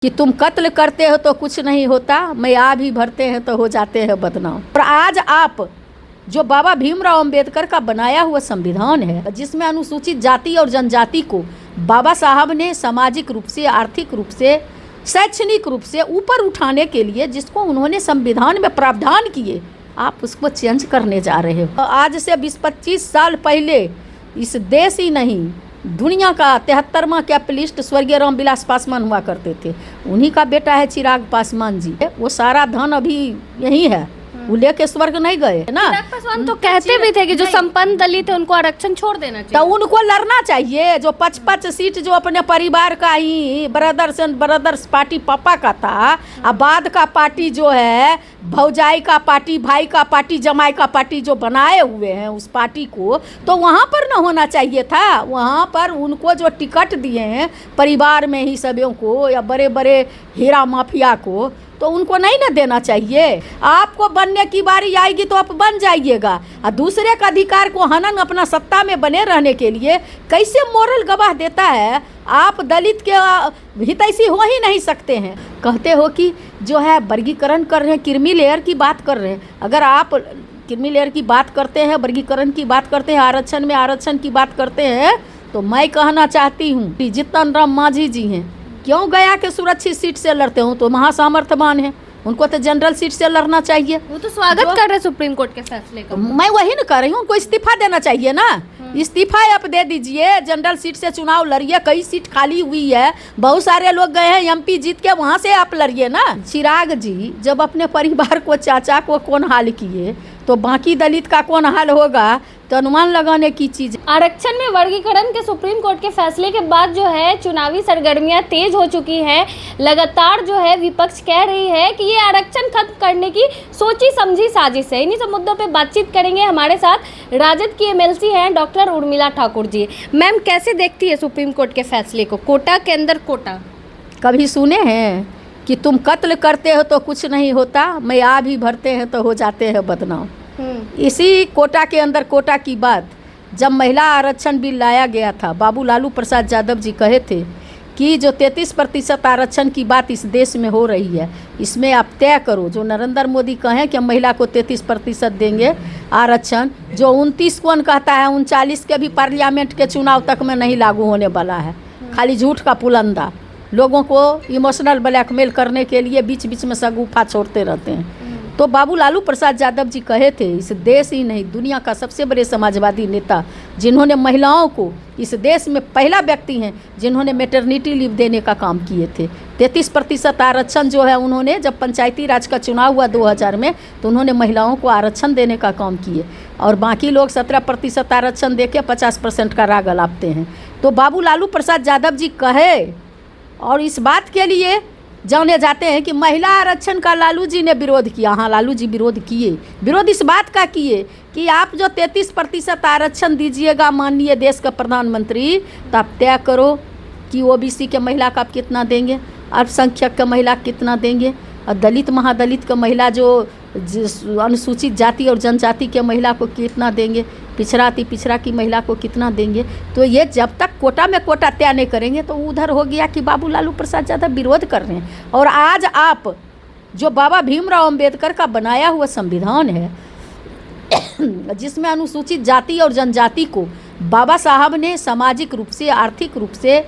कि तुम कत्ल करते हो तो कुछ नहीं होता, मैया भी भरते हैं तो हो जाते हैं बदनाम। और आज आप जो बाबा भीमराव अंबेडकर का बनाया हुआ संविधान है, जिसमें अनुसूचित जाति और जनजाति को बाबा साहब ने सामाजिक रूप से, आर्थिक रूप से, शैक्षणिक रूप से ऊपर उठाने के लिए जिसको उन्होंने संविधान में प्रावधान किए, आप उसको चेंज करने जा रहे हो। आज से 20-25 साल पहले इस देश ही नहीं दुनिया का 73वां कैपिटलिस्ट स्वर्गीय रामविलास पासवान हुआ करते थे। उन्हीं का बेटा है चिराग पासवान जी। वो सारा धन अभी यही है, वो लेके स्वर्ग नहीं गए ना। चिराग पासवान तो कहते भी थे कि जो संपन्न दलित है उनको आरक्षण छोड़ देना चाहिए, तो उनको लड़ना चाहिए। जो 55 सीट जो अपने परिवार का ही ब्रदर्स एंड ब्रदर्स पार्टी पापा का था, अब बाद का पार्टी जो है भौजाई का पार्टी, भाई का पार्टी, जमाई का पार्टी जो बनाए हुए हैं उस पार्टी को, तो वहाँ पर न होना चाहिए था। वहाँ पर उनको जो टिकट दिए हैं परिवार में ही सभी को या बड़े बड़े हीरा माफिया को, तो उनको नहीं ना देना चाहिए। आपको बनने की बारी आएगी तो आप बन जाइएगा, और दूसरे का अधिकार को हनन अपना सत्ता में बने रहने के लिए कैसे मोरल गवाह देता है। आप दलित के हितैषी हो ही नहीं सकते हैं। कहते हो कि जो है वर्गीकरण कर रहे हैं, क्रीमी लेयर की बात कर रहे हैं। अगर आप क्रीमी लेयर की बात करते हैं, वर्गीकरण की बात करते हैं, आरक्षण में आरक्षण की बात करते हैं, तो मैं कहना चाहती हूँ कि जीतन राम मांझी जी हैं, क्यों गया के सुरक्षित सीट से लड़ते हो? तो महासामर्थ्यवान है, उनको तो जनरल सीट से लड़ना चाहिए। वो तो स्वागत कर रहे सुप्रीम कोर्ट के फैसले का। मैं वही न कर रही हूँ, उनको इस्तीफा देना चाहिए ना। इस्तीफा आप दे दीजिए, जनरल सीट से चुनाव लड़िए। कई सीट खाली हुई है, बहुत सारे लोग गए हैं एमपी जीत के, वहाँ से आप लड़िए ना। चिराग जी जब अपने परिवार को, चाचा को कौन हाल किए, तो बाकी दलित का कौन हाल होगा, तो अनुमान लगाने की चीज। आरक्षण में वर्गीकरण के सुप्रीम कोर्ट के फैसले के बाद जो है चुनावी सरगर्मियां तेज हो चुकी हैं। लगातार जो है विपक्ष कह रही है कि ये आरक्षण खत्म करने की सोची समझी साजिश है। इन्हीं सब मुद्दों पे बातचीत करेंगे। हमारे साथ राजद की एमएलसी हैं डॉक्टर उर्मिला ठाकुर जी। मैम, कैसे देखती है सुप्रीम कोर्ट के फैसले को? कोटा के अंदर कोटा कभी सुने हैं कि तुम कत्ल करते हो तो कुछ नहीं होता, मैया भी भरते हैं तो हो जाते हैं बदनाम। इसी कोटा के अंदर कोटा की बात, जब महिला आरक्षण बिल लाया गया था, बाबू लालू प्रसाद यादव जी कहे थे कि जो 33% आरक्षण की बात इस देश में हो रही है, इसमें आप तय करो। जो नरेंद्र मोदी कहें कि हम महिला को 33% देंगे आरक्षण, जो 29 कौन कहता है 39 के भी पार्लियामेंट के चुनाव तक में नहीं लागू होने वाला है। खाली झूठ का पुलंदा, लोगों को इमोशनल ब्लैकमेल करने के लिए बीच बीच में सगुफा छोड़ते रहते हैं। तो बाबू लालू प्रसाद यादव जी कहे थे, इस देश ही नहीं दुनिया का सबसे बड़े समाजवादी नेता, जिन्होंने महिलाओं को, इस देश में पहला व्यक्ति हैं जिन्होंने मैटरनिटी लीव देने का काम किए थे। 33% आरक्षण जो है उन्होंने, जब पंचायती राज का चुनाव हुआ 2000 में, तो उन्होंने महिलाओं को आरक्षण देने का काम किए, और बाकी लोग 17% आरक्षण दे के 50% का राग अलापते हैं। तो बाबू लालू प्रसाद यादव जी कहे, और इस बात के लिए जाने जाते हैं कि महिला आरक्षण का लालू जी ने विरोध किया। हाँ, लालू जी विरोध किए। विरोध इस बात का किए कि आप जो 33% आरक्षण दीजिएगा माननीय देश का प्रधानमंत्री, तो आप तय करो कि ओबीसी के महिला का आप कितना देंगे, अल्पसंख्यक का महिला कितना देंगे, और दलित महादलित का महिला जो अनुसूचित जाति और जनजाति के महिला को कितना देंगे, पिछड़ा अति पिछड़ा की महिला को कितना देंगे। तो ये जब तक कोटा में कोटा तय नहीं करेंगे, तो उधर हो गया कि बाबू लालू प्रसाद यादव विरोध कर रहे हैं। और आज आप जो बाबा भीमराव अंबेडकर का बनाया हुआ संविधान है, जिसमें अनुसूचित जाति और जनजाति को बाबा साहब ने सामाजिक रूप से, आर्थिक रूप से,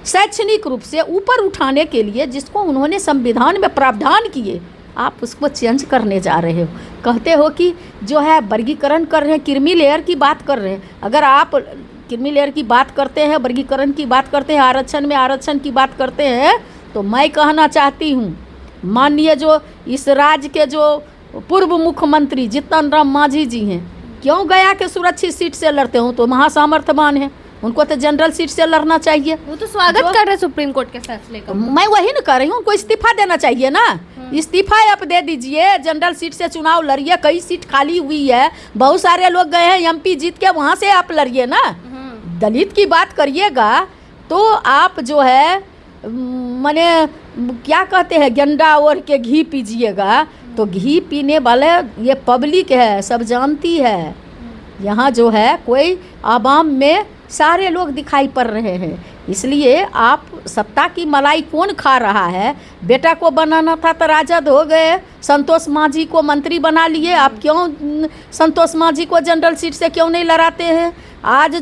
शैक्षणिक रूप से ऊपर उठाने के लिए जिसको उन्होंने संविधान में प्रावधान किए, आप उसको चेंज करने जा रहे हो। कहते हो कि जो है वर्गीकरण कर रहे हैं, क्रीमी लेयर की बात कर रहे हैं। अगर आप क्रीमी लेयर की बात करते हैं, वर्गीकरण की बात करते हैं, आरक्षण में आरक्षण की बात करते हैं, तो मैं कहना चाहती हूँ माननीय जो इस राज्य के जो पूर्व मुख्यमंत्री जीतन राम मांझी जी हैं, क्यों गया के सुरक्षित सीट से लड़ते हो? तो महासामर्थ्यवान है, उनको तो जनरल सीट से लड़ना चाहिए। वो तो स्वागत कर रहे सुप्रीम कोर्ट के फैसले का। मैं वही न कर रही हूँ, उनको इस्तीफा देना चाहिए ना। इस्तीफा आप दे दीजिए, जनरल सीट से चुनाव लड़िए। कई सीट खाली हुई है, बहुत सारे लोग गए हैं एमपी जीत के, वहाँ से आप लड़िए ना। दलित की बात करिएगा तो आप जो है माने क्या कहते हैं, गेंडा ओढ़ के घी पीजिएगा, तो घी पीने वाले ये पब्लिक है, सब जानती है। यहाँ जो है कोई आवाम में सारे लोग दिखाई पड़ रहे हैं इसलिए आप सत्ता की मलाई कौन खा रहा है? बेटा को बनाना था तो राजद हो गए, संतोष मांझी को मंत्री बना लिए। आप क्यों संतोष मांझी को जनरल सीट से क्यों नहीं लड़ाते हैं? आज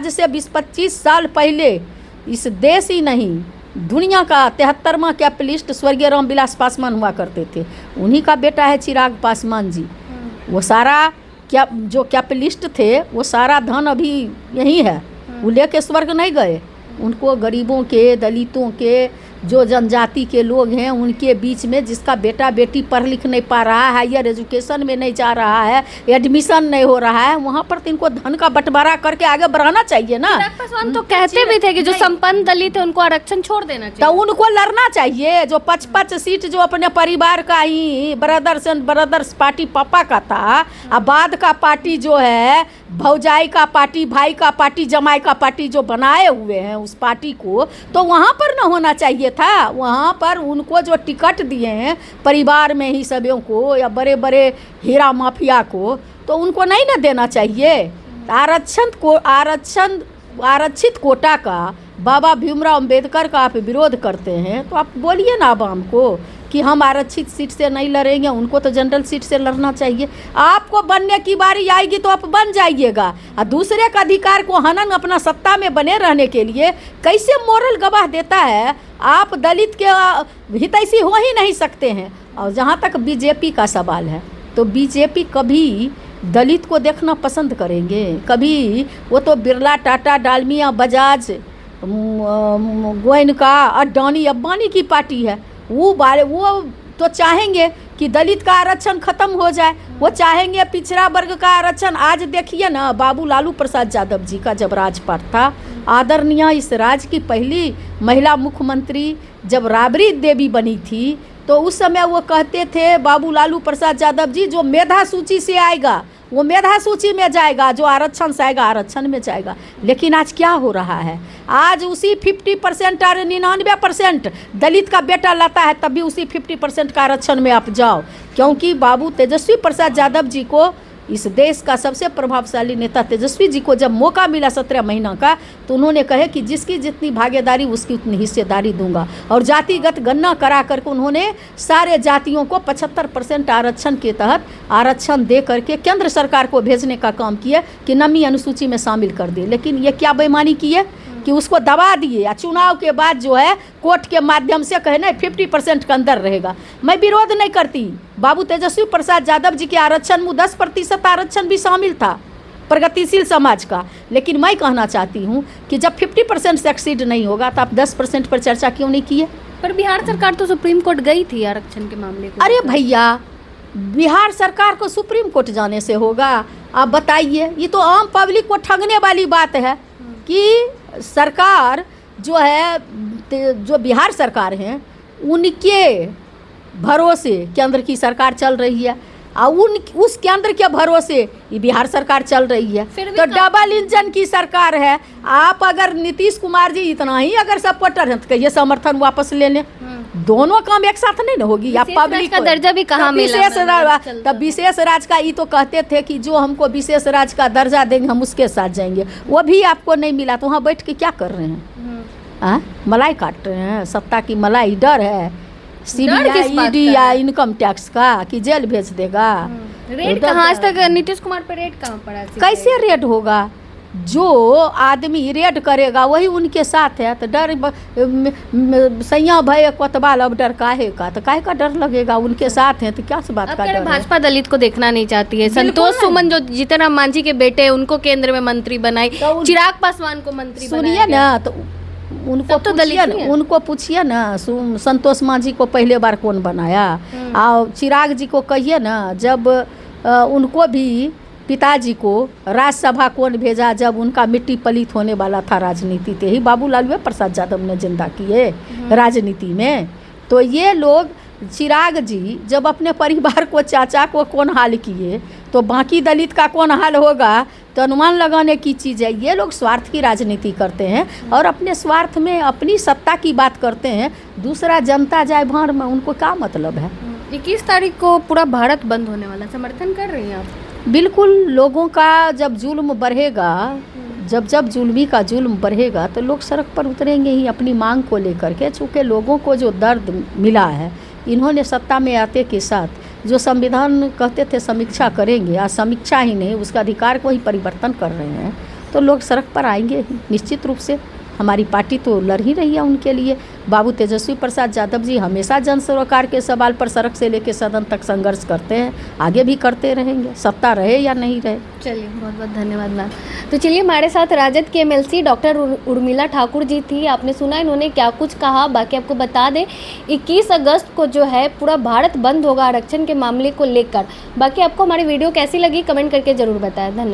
से 20-25 साल पहले इस देश ही नहीं दुनिया का 73वां कैपिटलिस्ट स्वर्गीय रामविलास पासवान हुआ करते थे। उन्हीं का बेटा है चिराग पासवान जी। वो सारा जो कैपिटलिस्ट थे वो सारा धन अभी यही है, वो लेके स्वर्ग नहीं गए। उनको गरीबों के, दलितों के, जो जनजाति के लोग हैं उनके बीच में जिसका बेटा बेटी पढ़ लिख नहीं पा रहा है, हायर एजुकेशन में नहीं जा रहा है, एडमिशन नहीं हो रहा है, वहाँ पर तो इनको धन का बंटवारा करके आगे बढ़ाना चाहिए ना। पासवान तो कहते भी थे कि जो संपन्न दलित है उनको आरक्षण छोड़ देना चाहिए, तो उनको लड़ना चाहिए। जो 55 सीट जो अपने परिवार का ही ब्रदर्स एंड ब्रदर्स पार्टी पापा का था, अब बाद का पार्टी जो है भौजाई का पार्टी, भाई का पार्टी, जमाई का पार्टी जो बनाए हुए हैं उस पार्टी को, तो वहाँ पर न होना चाहिए था। वहाँ पर उनको जो टिकट दिए हैं परिवार में ही सभी को या बड़े बड़े हीरा माफिया को, तो उनको नहीं ना देना चाहिए। आरक्षित कोटा का बाबा भीमराव अंबेडकर का आप विरोध करते हैं, तो आप बोलिए ना आवाम को कि हम आरक्षित सीट से नहीं लड़ेंगे, उनको तो जनरल सीट से लड़ना चाहिए। आपको बनने की बारी आएगी तो आप बन जाइएगा, और दूसरे का अधिकार को हनन अपना सत्ता में बने रहने के लिए कैसे मोरल गवाह देता है? आप दलित के हितैषी हो ही नहीं सकते हैं। और जहाँ तक बीजेपी का सवाल है, तो बीजेपी कभी दलित को देखना पसंद करेंगे? कभी? वो तो बिरला, टाटा, डालमिया, बजाज, गोयनका, अडानी, अंबानी की पार्टी है। वो तो चाहेंगे कि दलित का आरक्षण खत्म हो जाए, वो चाहेंगे पिछड़ा वर्ग का आरक्षण। आज देखिए ना, बाबू लालू प्रसाद यादव जी का जब राजपाट था, आदरणीय इस राज्य की पहली महिला मुख्यमंत्री जब राबड़ी देवी बनी थी, तो उस समय वो कहते थे बाबू लालू प्रसाद यादव जी, जो मेधा सूची से आएगा वो मेधा सूची में जाएगा, जो आरक्षण से आएगा आरक्षण में जाएगा। लेकिन आज क्या हो रहा है? आज उसी 50% और 99% दलित का बेटा लाता है, तब भी उसी 50% का आरक्षण में आप जाओ। क्योंकि बाबू तेजस्वी प्रसाद यादव जी को, इस देश का सबसे प्रभावशाली नेता तेजस्वी जी को जब मौका मिला 17 महीना का, तो उन्होंने कहे कि जिसकी जितनी भागीदारी उसकी उतनी हिस्सेदारी दूंगा। और जातिगत गणना करा करके उन्होंने सारे जातियों को 75% आरक्षण के तहत आरक्षण दे करके केंद्र सरकार को भेजने का काम किया कि नमी अनुसूची में शामिल कर दे। लेकिन ये क्या बेईमानी की है कि उसको दबा दिए। चुनाव के बाद जो है कोर्ट के माध्यम से कहे नहीं 50% के अंदर रहेगा। मैं विरोध नहीं करती, बाबू तेजस्वी प्रसाद यादव जी के आरक्षण में 10% आरक्षण भी शामिल था प्रगतिशील समाज का। लेकिन मैं कहना चाहती हूँ कि जब 50% से एक्सीड नहीं होगा तो आप 10% पर चर्चा क्यों नहीं किए? पर बिहार सरकार तो सुप्रीम कोर्ट गई थी आरक्षण के मामले को। अरे भैया, बिहार सरकार को सुप्रीम कोर्ट जाने से होगा? आप बताइए। ये तो आम पब्लिक को ठगने वाली बात है कि सरकार जो है, जो बिहार सरकार है उनके भरोसे केंद्र की सरकार चल रही है, और उस केंद्र के भरोसे ये बिहार सरकार चल रही है। तो डबल इंजन की सरकार है। आप अगर नीतीश कुमार जी इतना ही अगर सपोर्टर हैं तो कहिए समर्थन वापस ले लें। दोनों काम एक साथ नहीं ना होगी। आप पब्लिक का दर्जा भी कहाँ मिला? तब विशेष राज्य का ये तो कहते थे कि जो हमको विशेष राज्य का दर्जा देंगे हम उसके साथ जाएंगे, वो भी आपको नहीं मिला। तो वहाँ बैठ के क्या कर रहे हैं? मलाई काट रहे हैं, सत्ता की मलाई। डर है CBI या इनकम टैक्स का कि जेल भेज देगा। रेड कहाँ? आज तक नीतीश कुमार पर रेड कहाँ पड़ा? कैसे रेड होगा? जो आदमी रेड करेगा वही उनके साथ है। तो डर सैया भय कोतवाल, अब डर काहे का? तो काहे का डर लगेगा? उनके साथ हैं तो क्या से बात का डर? भाजपा दलित को देखना नहीं चाहती है। संतोष सुमन जो जीतनराम मांझी के बेटे, उनको केंद्र में मंत्री बनाई, चिराग पासवान को मंत्री सुनिए ना, तो उनको पूछिए ना, संतोष मांझी को पहले बार कौन बनाया? और चिराग जी को कहिए ना, जब उनको भी पिताजी को राज्यसभा कौन भेजा जब उनका मिट्टी पलीत होने वाला था राजनीति थे ही बाबू लालू प्रसाद यादव ने जिंदा किए राजनीति में। तो ये लोग, चिराग जी जब अपने परिवार को, चाचा को कौन हाल किए, तो बाकी दलित का कौन हाल होगा? तो अनुमान लगाने की चीज़ है। ये लोग स्वार्थ की राजनीति करते हैं और अपने स्वार्थ में अपनी सत्ता की बात करते हैं। दूसरा जनता जाए भाड़ में, उनको क्या मतलब है? 21 तारीख को पूरा भारत बंद होने वाला, समर्थन कर रही हैं आप? बिल्कुल। लोगों का जब जुल्म बढ़ेगा, जब जब जुल्मी का जुल्म बढ़ेगा तो लोग सड़क पर उतरेंगे ही अपनी मांग को लेकर के। चूँकि लोगों को जो दर्द मिला है, इन्होंने सत्ता में आते के साथ जो संविधान कहते थे समीक्षा करेंगे, आज समीक्षा ही नहीं उसका अधिकार को ही परिवर्तन कर रहे हैं, तो लोग सड़क पर आएंगे ही निश्चित रूप से। हमारी पार्टी तो लड़ ही रही है उनके लिए। बाबू तेजस्वी प्रसाद यादव जी हमेशा जन सरोकार के सवाल पर सड़क से लेकर सदन तक संघर्ष करते हैं, आगे भी करते रहेंगे, सत्ता रहे या नहीं रहे। चलिए, बहुत बहुत धन्यवाद मैम। तो चलिए, हमारे साथ राजद के एमएलसी डॉक्टर उर्मिला ठाकुर जी थी। आपने सुना इन्होंने क्या कुछ कहा। बाकी आपको बता दें 21 अगस्त को जो है पूरा भारत बंद होगा आरक्षण के मामले को लेकर। बाकी आपको हमारी वीडियो कैसी लगी कमेंट करके ज़रूर बताएं। धन्यवाद।